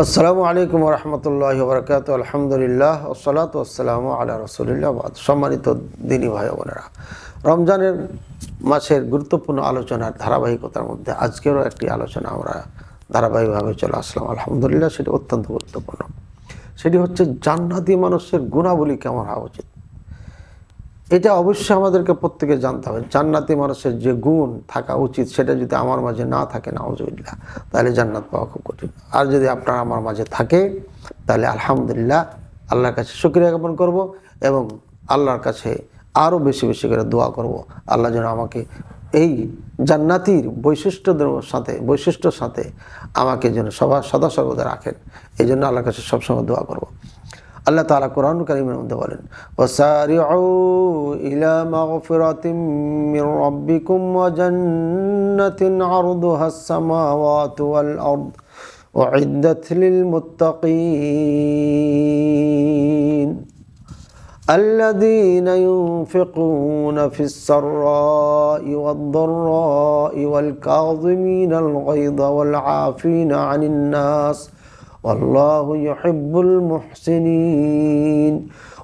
আসসালামু আলাইকুম রহমতুল্লাহি ওবরাকাতুহু। আলহামদুলিল্লাহ ওয়াসসালাতু ওয়াসসালামু আলা রাসূলিল্লাহ। সম্মানিত দিনী ভাই বোনেরা, রমজানের মাসের গুরুত্বপূর্ণ আলোচনার ধারাবাহিকতার মধ্যে আজকেরও একটি আলোচনা আমরা ধারাবাহিকভাবে চলে আসলাম। আলহামদুলিল্লাহ, সেটি অত্যন্ত গুরুত্বপূর্ণ। সেটি হচ্ছে জান্নাতি মানুষের গুণাবলী কেমন হওয়া উচিত। এটা অবশ্যই আমাদেরকে প্রত্যেকে জানতে হবে। জান্নাতি মানুষের যে গুণ থাকা উচিত সেটা যদি আমার মাঝে না থাকে, নাউজুবিল্লাহ, তাহলে জান্নাত পাওয়া খুব কঠিন। আর যদি আপনার আমার মাঝে থাকে তাহলে আলহামদুলিল্লাহ, আল্লাহর কাছে শুকরিয়া জ্ঞাপন করব এবং আল্লাহর কাছে আরও বেশি বেশি করে দোয়া করব, আল্লাহ যেন আমাকে এই জান্নাতির বৈশিষ্ট্যর সাথে আমাকে যেন সদা সর্বদা রাখেন। এই জন্য আল্লাহর কাছে সবসময় দোয়া করব। আল্লাহ তাআলা কোরআন কারীমের মধ্যে বলেন, ওয়াসারিউ ইলা মাগফিরাতিম মির রাব্বিকুম ওয়া জান্নাতিন আরদুহাস সামাওয়াতু ওয়াল আরদ উইদ্দাত লিল মুত্তাকিন الذين ينفقون في السراء والضراء والكاظمين الغيظ والعافين عن الناس والله يحب المحسنين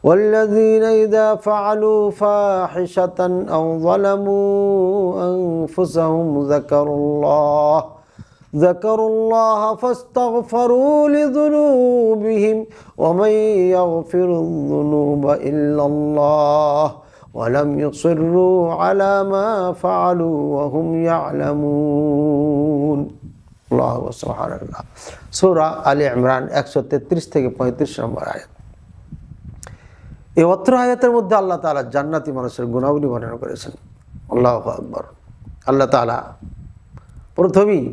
والذين إذا فعلوا فاحشة أو ظلموا أنفسهم ذكروا الله فاستغفروا لذنوبهم ومن يغفر الذنوب إلا الله ولم يصروا على ما فعلوا وهم يعلمون। আল্লাহু সুবহানাল্লাহ। সূরা আলে ইমরান 133 থেকে 35 নম্বর আয়াত। এই অত্র আয়াতের মধ্যে আল্লাহ তাআলা জান্নাতি মানুষের গুণাবলী বর্ণনা করেছেন। আল্লাহু আকবার। আল্লাহ তাআলা প্রথমেই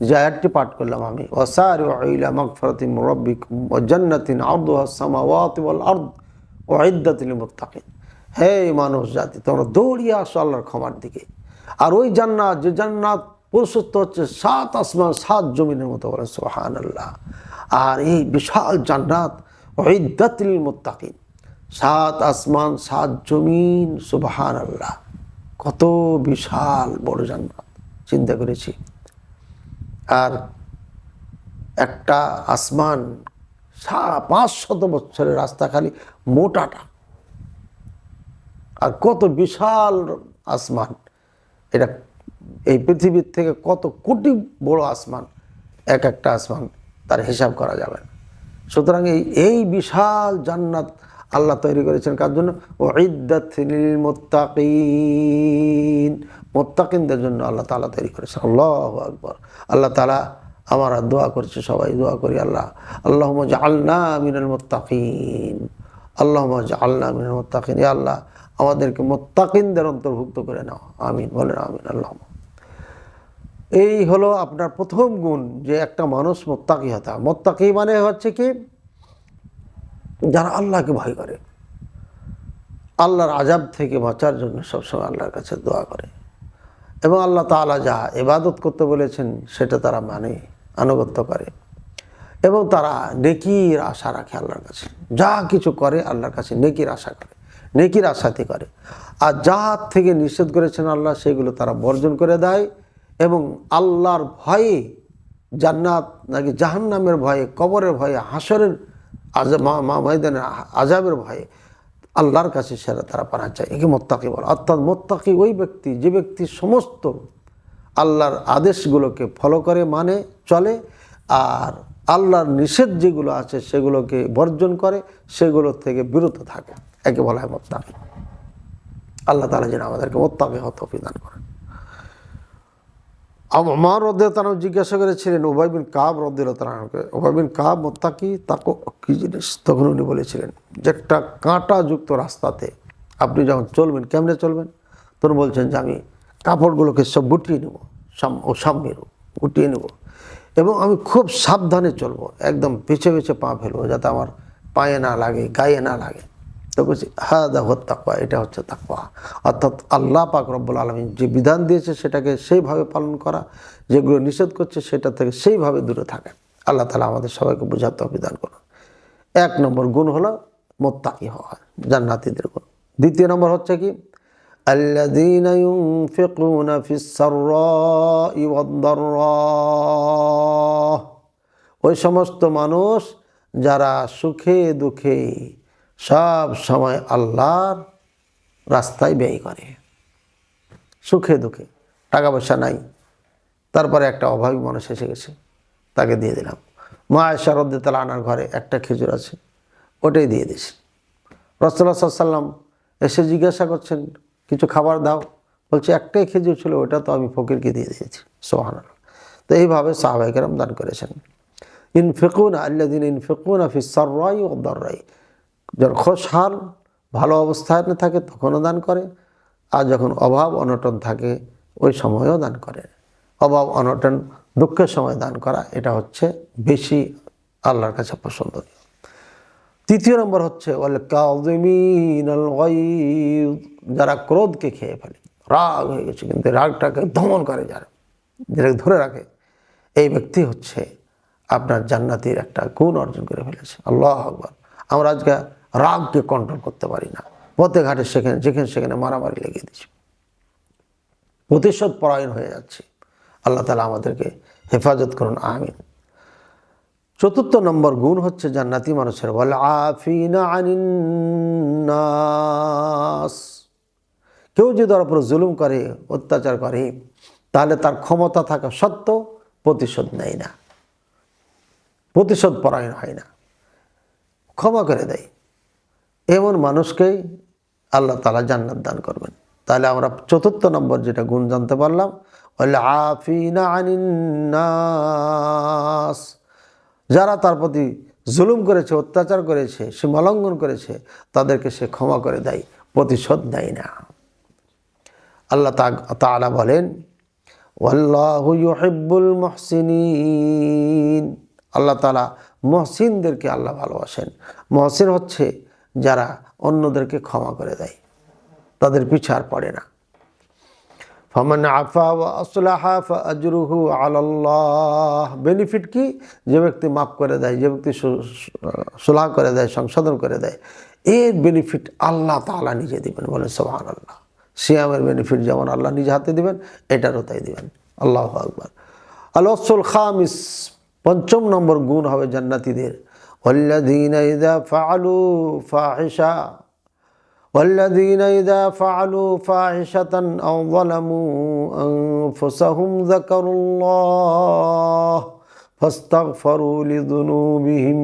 যে আয়াতটি পাঠ করলাম আমি, ওয়াসারিউ ইলা মাগফিরাতিম মির রাব্বিকুম ওয়া জান্নাতিন আরদুহাস সামাওয়াতু ওয়াল আরদ উইদ্দাত লিল মুত্তাকিন। হে মানুষ জাতি, তোমরা দৌড়িয়ে আসো আল্লাহর ক্ষমার দিকে। আর ওই জান্নাত, যে জান্নাত প্রশস্ত হচ্ছে 7 আসমান 7 জমিনের মতো, বলেন সুবহানাল্লাহ। আর এই বিশাল জান্নাত উইদ্দাত লিল মুত্তাকিন, 7 আসমান 7 জমিন, সুবহানাল্লাহ, কত বিশাল বড় জান্নাত চিন্তা করেছি। আর একটা আসমান 500 বছরের রাস্তা, খালি মোটাটা, আর কত বিশাল আসমান। এটা এই পৃথিবীর থেকে কত কোটি বড় আসমান, এক একটা আসমান তার হিসাব করা যাবে না। সুতরাং এই বিশাল জান্নাত আল্লাহ তৈরি করেছেন কার জন্য? উইদ্দাত লিল মুত্তাকিন, মুত্তাকিনদের জন্য আল্লাহ তাআলা তৈরি করেছেন। আল্লাহু আকবার। আল্লাহ তাআলা আমরা দোয়া করছি, সবাই দোয়া করি, আল্লাহুম্মা জাআলনা মিনাল মুত্তাকিন, আল্লাহুম্মা জাআলনা মিনাল মুত্তাকিন। ইয়া আল্লাহ, আমাদেরকে মুত্তাকিনদের অন্তর্ভুক্ত করে নাও, আমিন, বলেন আমিন। আল্লাহুম্মা। এই হলো আপনার প্রথম গুণ, যে একটা মানুষ মুত্তাকি হতে হয়। মুত্তাকি মানে হচ্ছে কি, যারা আল্লাহকে ভয় করে, আল্লাহর আযাব থেকে বাঁচার জন্য সবসময় আল্লাহর কাছে দোয়া করে, এবং আল্লাহ তাআলা যা ইবাদত করতে বলেছেন সেটা তারা মানে, আনুগত্য করে, এবং তারা নেকির আশা রাখে আল্লাহর কাছে। যা কিছু করে আল্লাহর কাছে নেকির আশা করে, নেকির আশাতে করে। আর যা থেকে নিষেধ করেছেন আল্লাহ, সেগুলো তারা বর্জন করে দেয়, এবং আল্লাহর ভয়ে, জান্নাত নাকি জাহান্নামের ভয়ে, কবরের ভয়ে, হাসরের ময়দানের আযাবের ভয়ে আল্লাহর কাছে সেরা তারা পানা চায়। একে মুত্তাকি বলে। অর্থাৎ মুত্তাকি ওই ব্যক্তি, যে ব্যক্তি সমস্ত আল্লাহর আদেশগুলোকে ফলো করে, মানে চলে, আর আল্লাহর নিষেধ যেগুলো আছে সেগুলোকে বর্জন করে, সেগুলো থেকে বিরত থাকে, একে বলা হয় মুত্তাকি। আল্লাহ তাআলা যেন আমাদেরকে মুত্তাকি হতে তৌফিক দান করেন। ওমর রাদিয়াল্লাহু তাআলা জিজ্ঞাসা করেছিলেন উবাই বিন কাব রাদিয়াল্লাহু তাআলাকে, উবাই বিন কাব, মুত্তাকি তাকওয়া কি জিনিস? তখন উনি বলেছিলেন যে একটা কাঁটাযুক্ত রাস্তাতে আপনি যখন চলবেন, কেমনে চলবেন? তখন বলছেন যে আমি কাপড়গুলোকে সব গুটিয়ে নেব, গুটিয়ে নেব, এবং আমি খুব সাবধানে চলবো, একদম পেছে পেছে পা ফেলবো, যাতে আমার পায়ে না লাগে, গায়ে না লাগে। তো বলছি হাদা হুয়া তাকওয়া, এটা হচ্ছে তাকওয়া। অর্থাৎ আল্লাহ পাক রব্বুল আলামিন যে বিধান দিয়েছে সেটাকে সেইভাবে পালন করা, যেগুলো নিষেধ করছে সেটা থেকে সেইভাবে দূরে থাকা। আল্লাহ তাআলা আমাদের সবাইকে বোঝার তৌফিক দান করুন। 1 নম্বর গুণ হলো মুত্তাকি হওয়া, জান্নাতীদের গুণ। 2 নম্বর হচ্ছে কি, আল্লাযীনা ইউনফিকুনা ফিস সাররাই ওয়াদ দাররা ওই সমস্ত মানুষ যারা সুখে দুঃখে সব সময় আল্লাহর রাস্তায় ব্যয় করে। সুখে দুঃখে, টাকা পয়সা নাই, তারপরে একটা অভাবী মানুষ এসে গেছে, তাকে দিয়ে দিলাম। মা আয়েশা রাদিয়াল্লাহু আনহার ঘরে একটা খেজুর আছে, ওটাই দিয়ে দিয়েছি। রাসূলুল্লাহ সাল্লাল্লাহু আলাইহি ওয়াসাল্লাম এসে জিজ্ঞাসা করছেন, কিছু খাবার দাও। বলছে একটাই খেজুর ছিল, ওটা তো আমি ফকিরকে দিয়ে দিয়েছি। সুবহানাল্লাহ। তো এইভাবে সাহাবায়ে কেরাম দান করেছেন। ইনফিকুনা আল্লাযিনা ইনফিকুনা ফিস সাররাই ওয়াদ দাররাই, যখন খুশহাল ভালো অবস্থায় থাকে তখনও দান করে, আর যখন অভাব অনটন থাকে ওই সময়ও দান করে। অভাব অনটন দুঃখের সময় দান করা, এটা হচ্ছে বেশি আল্লাহর কাছে পছন্দনীয়। তৃতীয় নম্বর হচ্ছে ওয়াল কাযিমিনাল গায়য, যারা ক্রোধকে খেয়ে ফেলে, রাগ হয়ে গেছে কিন্তু রাগটাকে দমন করে, যারা যেটাকে ধরে রাখে, এই ব্যক্তি হচ্ছে আপনার জান্নাতের একটা গুণ অর্জন করে ফেলেছে। আল্লাহু আকবার। আমরা আজকে রাগকে কন্ট্রোল করতে পারি না, পথে ঘাটে যেখানে সেখানে মারামারি লেগে দিচ্ছি, প্রতিশোধ পরায়ণ হয়ে যাচ্ছে। আল্লাহ তাআলা আমাদেরকে হেফাজত করুন, আমিন। চতুর্থ নম্বর গুণ হচ্ছে জান্নাতি মানুষের ওয়াল আফিনা আনিন নাস, কেউ যদি তার উপর জুলুম করে, অত্যাচার করে, তাহলে তার ক্ষমতা থাকা সত্ত্বেও প্রতিশোধ নেয় না, প্রতিশোধ পরায়ণ হয় না, ক্ষমা করে দেয়। এমন মানুষকেই আল্লাহ তাআলা জান্নাত দান করবেন। তাহলে আমরা চতুর্থ নম্বর যেটা গুণ জানতে পারলাম, ওয়াল আফিনা আনিন নাস, যারা তার প্রতি জুলুম করেছে, অত্যাচার করেছে, সীমালঙ্ঘন করেছে, তাদেরকে সে ক্ষমা করে দেয়, প্রতিশোধ দেয় না। আল্লাহ তাআলা বলেন ওয়াল্লাহু ইউহিব্বুল মুহসিনিন, আল্লাহ তাআলা মুহসিনদেরকে আল্লাহ ভালোবাসেন। মুহসিন হচ্ছে যারা অন্যদেরকে ক্ষমা করে দেয়, তাদের পিছে আর পড়ে না। ফামান আফা ওয়া আসলাহা ফাআজরুহু আলাল্লাহ, বেনিফিট কি? যে ব্যক্তি মাফ করে দেয়, যে ব্যক্তি সুলহ করে দেয়, সংশোধন করে দেয়, এর বেনিফিট আল্লাহ তাআলা নিজে দিবেন। বলেন সুবহানাল্লাহ। সিয়ামের বেনিফিট যেমন আল্লাহ নিজে হাতে দিবেন, এটারও তাই দিবেন। আল্লাহু আকবার। আল ওয়াসফুল খামিস, পঞ্চম নম্বর গুণ হবে জান্নাতীদের, ওয়াল্লাযীনা ইযা ফাআলু ফাহিশা والذين إذا فعلوا فاحشة أو ظلموا أنفسهم ذكروا الله فاستغفروا لذنوبهم,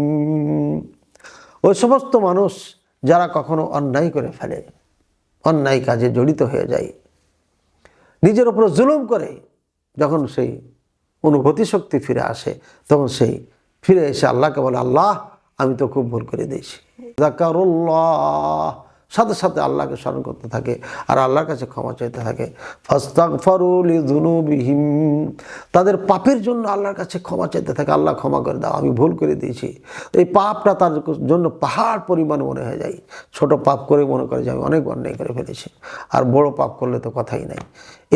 ওই সমস্ত মানুষ যারা কখনো অন্যায় করে ফেলে, অন্যায় কাজে জড়িত হয়ে যায়, নিজের উপর জুলুম করে, যখন সেই অনুভূতি শক্তি ফিরে আসে, তখন সেই ফিরে এসে আল্লাহকে বলে, আল্লাহ আমি তো খুব ভুল করে দিয়েছি। যাকারুল্লাহ, সাথে সাথে আল্লাহকে স্মরণ করতে থাকে আর আল্লাহর কাছে ক্ষমা চাইতে থাকে। ফাস্তাগফারু লিযুনুবিহিম, তাদের পাপের জন্য আল্লাহর কাছে ক্ষমা চাইতে থাকে, আল্লাহ ক্ষমা করে দাও, আমি ভুল করে দিয়েছি। এই পাপটা তার জন্য পাহাড় পরিমাণ মনে হয়ে যায়। ছোট পাপ করে মনে করে যে আমি অনেক অন্যায় করে ফেলেছি, আর বড় পাপ করলে তো কথাই নাই।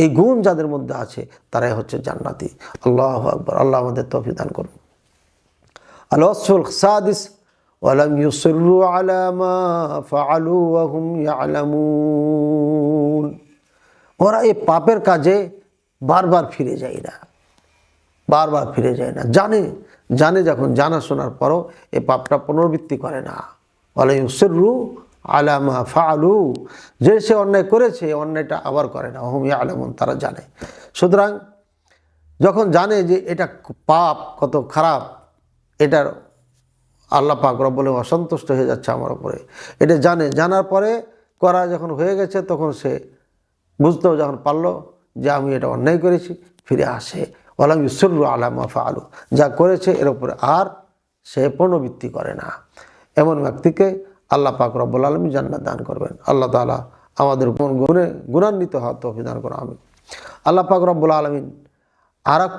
এই গুণ যাদের মধ্যে আছে তারাই হচ্ছে জান্নাতি। আল্লাহু আকবার। আল্লাহ আমাদের তৌফিক দান করুন। আল ওয়াসফুল সাদিস, ওয়ালাম ইউসিররু আলা মা ফাআলু ওয়া হুম ইয়ালামুন, ওরা এই পাপের কাজে বারবার ফিরে যায় না, বারবার ফিরে যায় না, জানে যখন জানা শোনার পরও এই পাপটা পুনরাবৃত্তি করে না। ওয়ালাম ইউসিররু আলা মা ফাআলু, যে সে অন্যায় করেছে অন্যায়টা আবার করে না, ওয়া হুম ইয়ালামুন, তারা জানে। সুতরাং যখন জানে যে এটা পাপ কত খারাপ, এটার আল্লাহ পাক রব্বুল অসন্তুষ্ট হয়ে যাচ্ছে আমার উপরে, এটা জানার পরে করা যখন হয়ে গেছে, তখন সে বুঝতেও যখন পারলো যে আমি এটা অন্যায় করেছি, ফিরে আসে। ওয়ালাম ইউসিররু আলা মা ফাআলু, যা করেছে এর উপরে আর সে পুনরাবৃত্তি করে না। এমন ব্যক্তিকে আল্লাহ পাক রব্বুল আলামিন জান্নাত দান করবেন। আল্লাহ তাআলা আমাদের গুণান্বিত হওয়ার তৌফিক দান করুন, আমিন। আল্লাহ পাক রব্বুল আলামিন আরেক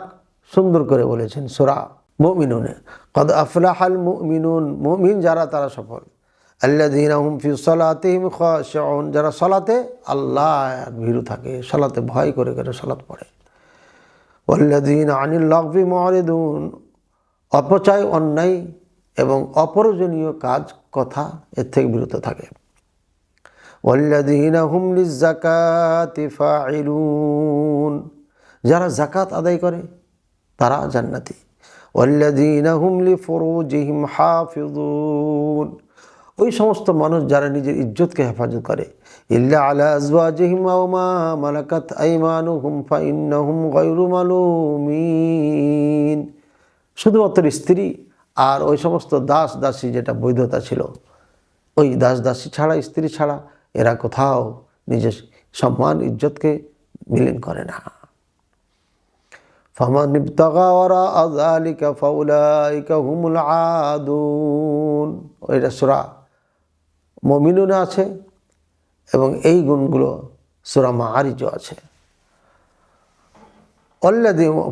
সুন্দর করে বলেছেন সূরা মুমিনুনে, কদ আফলাহাল মুমিনুন, মুমিন যারা তারা সফল। আল্লাযীনা হুম ফি সালাতিহিম খাশিউন, যারা সালাতে আল্লাহর ভীরু থাকে, সালাতে ভয় করে করে সালাত পড়ে। ওয়াল্লাযীনা আনিল লাগবি মুরিদুন, অপচয়, অন্যায় এবং অপ্রয়োজনীয় কাজ কথা এর থেকে বিরত থাকে। ওয়াল্লাযীনা হুম লিয-যাকাতি ফাঈলুন, যারা যাকাত আদায় করে তারা জান্নাতি। ওয়াল্লাযীনা হুম লিফুরুজিহিম হাফিযুন, ওই সমস্ত মানুষ যারা নিজের ইজ্জতকে হেফাজত করে। ইল্লা আলা আজওয়াজিহিম আও মা মালাকাত আইমানুহুম ফাইন্নাহুম গায়রু মালুমিন, শুধুমাত্র স্ত্রী আর ওই সমস্ত দাস দাসী যেটা বৈধতা ছিল, ওই দাস দাসী ছাড়া, স্ত্রী ছাড়া এরা কোথাও নিজের সম্মান ইজ্জতকে মিলন করে না। ফামান ইবতাগা ওয়ারাআ যালিকা ফাউলাইকা হুমুল আদুন, ওইটা সূরা মুমিনুনে আছে এবং এই গুণগুলো সূরা মাআরিজও আছে।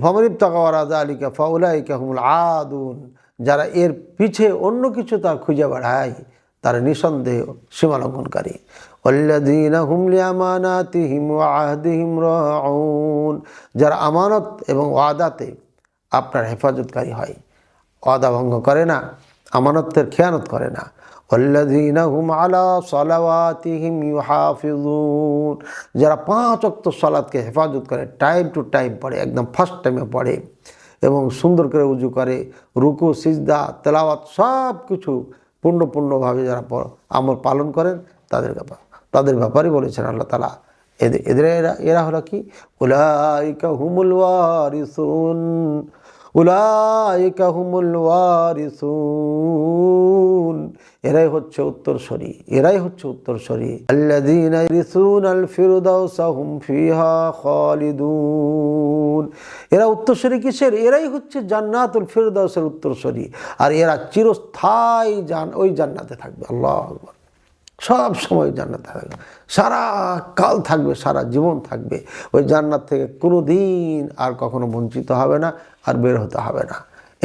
ফামান ইবতাগা ওয়ারাআ যালিকা ফাউলাইকা হুমুল আদুন, যারা এর পিছে অন্য কিছু তা খুঁজে বেড়ায় তারা নিঃসন্দেহ সীমালঙ্ঘনকারী। ওয়াল্লাযীনা হুম লিআমানাতিহিম ওয়া আহদিহিম রাউন, যারা আমানত এবং ওয়াদাতে আপনার হেফাজতকারী হয়, ওয়াদা ভঙ্গ করে না, আমানতের খেয়ানত করে না। ওয়াল্লাযীনা হুম আলা সালাওয়াতিহিম ইউহাফিজুন, যারা 5 ওয়াক্ত সালাতকে হেফাজত করে, টাইম টু টাইম পড়ে, একদম ফার্স্ট টাইমে পড়ে এবং সুন্দর করে উজু করে, রুকু সিজদা তেলাওয়াত সব কিছু পূর্ণভাবে যারা আমল পালন করেন তাদের ব্যাপারে বলেছেন আল্লাহ তাআলা, এরা হলো কি, উলাইকা হুমুল ওয়ারিসুন, উলাইকা হুমুল ওয়ারিসুন, এরাই হচ্ছে উত্তরসূরি, আল্লাযীনা ইয়ারিসুনাল ফিরদাউসা হুম ফিহা খালিদুন, এরা উত্তরসূরি কিসের? এরাই হচ্ছে জান্নাতুল ফিরদাউসের উত্তরসূরি, আর এরা চিরস্থায়ী ওই জান্নাতে থাকবে। আল্লাহু আকবার, সব সময় জান্নাতে থাকবে, সারা কাল থাকবে, সারা জীবন থাকবে ওই জান্নাত থেকে, কোনো দিন আর কখনো বঞ্চিত হবে না, আর বের হতে হবে না।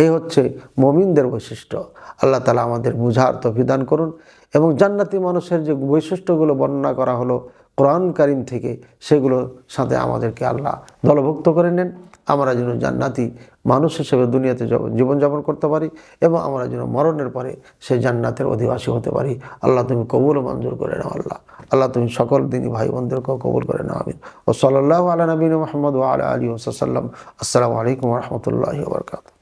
এই হচ্ছে মুমিনদের বৈশিষ্ট্য। আল্লাহ তাআলা আমাদের বুঝার তৌফিক দান করুন এবং জান্নাতি মানুষের যে বৈশিষ্ট্যগুলো বর্ণনা করা হলো কোরআন কারীম থেকে, সেগুলোর সাথে আমাদেরকে আল্লাহ দলভুক্ত করে নেন। আমরা যেন জান্নাতি মানুষ হিসেবে দুনিয়াতে জীবনযাপন করতে পারি এবং আমরা যেন মরণের পরে সেই জান্নাতের অধিবাসী হতে পারি। আল্লাহ তুমি কবুল ও মঞ্জুর করে নাও। আল্লাহ তুমি সকল দিনী ভাই বোনদেরকেও কবুল করে নাও। আমিন। ও সাল্লাল্লাহু আলা নবিয়িনা মুহাম্মদ ওয়া আলা আলিহি ওয়া সাল্লাম। আসসালামু আলাইকুম ওয়া রাহমাতুল্লাহি ওয়া বারাকাতুহু।